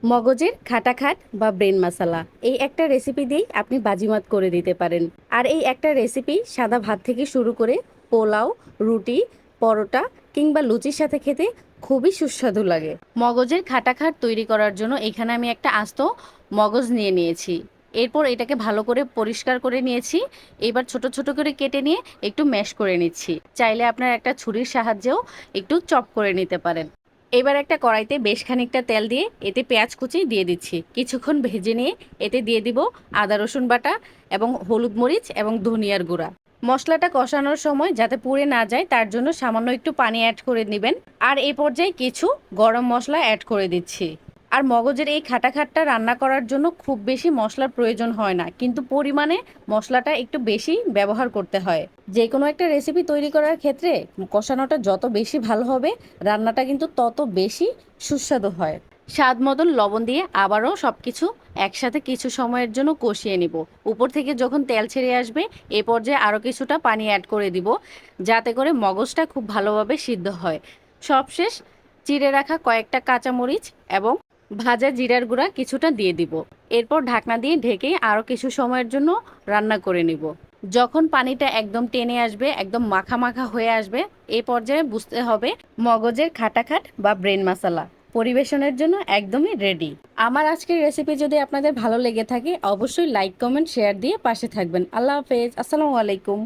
মগজের খাটাখাট বা ব্রেন মশালা এই একটা রেসিপি দিয়েই আপনি বাজিমাত করে দিতে পারেন। আর এই একটা রেসিপি সাদা ভাত থেকে শুরু করে পোলাও, রুটি, পরোটা কিংবা লুচির সাথে খেতে খুবই সুস্বাদু লাগে। মগজের খাটাখাট তৈরি করার জন্য এখানে আমি একটা আস্ত মগজ নিয়ে নিয়েছি। এরপর এটাকে ভালো করে পরিষ্কার করে নিয়েছি। এবার ছোট ছোট করে কেটে নিয়ে একটু ম্যাশ করে নিচ্ছি। চাইলে আপনার একটা ছুরির সাহায্যেও একটু চপ করে নিতে পারেন। এবার একটা কড়াইতে বেশ খানিকটা তেল দিয়ে এতে পেঁয়াজ কুচি দিয়ে দিচ্ছি। কিছুক্ষণ ভেজে নিয়ে এতে দিয়ে দিব আদা রসুন বাটা এবং হলুদ মরিচ এবং ধনিয়ার গুঁড়া। মশলাটা কষানোর সময় যাতে পুড়ে না যায় তার জন্য সামান্য একটু পানি অ্যাড করে নেবেন। আর এই পর্যায়ে কিছু গরম মশলা অ্যাড করে দিচ্ছি। আর মগজের এই খাটাখাটটা রান্না করার জন্য খুব বেশি মশলার প্রয়োজন হয় না, কিন্তু পরিমাণে মশলাটা একটু বেশি ব্যবহার করতে হয়। যে কোনো একটা রেসিপি তৈরি করার ক্ষেত্রে কষানোটা যত বেশি ভালো হবে, রান্নাটা কিন্তু তত বেশি সুস্বাদু হয়। স্বাদ মতন লবণ দিয়ে আবারও সব কিছু একসাথে কিছু সময়ের জন্য কষিয়ে নিব। উপর থেকে যখন তেল ছেড়ে আসবে এ পর্যায়ে আরও কিছুটা পানি অ্যাড করে দিব, যাতে করে মগজটা খুব ভালোভাবে সিদ্ধ হয়। সবশেষ চিড়ে রাখা কয়েকটা কাঁচামরিচ এবং ভাজা জিরার গুঁড়া কিছুটা দিয়ে দিব। এরপর ঢাকনা দিয়ে ঢেকে আরও কিছু সময়ের জন্য রান্না করে নিব। যখন পানিটা একদম টেনে আসবে, একদম মাখা মাখা হয়ে আসবে, এই পর্যায়ে বুঝতে হবে মগজের খাটাখাট বা ব্রেন মশালা পরিবেশনের জন্য একদমই রেডি। আমার আজকের রেসিপি যদি আপনাদের ভালো লেগে থাকে অবশ্যই লাইক, কমেন্ট, শেয়ার দিয়ে পাশে থাকবেন। আল্লাহ হাফেজ, আসসালামু আলাইকুম।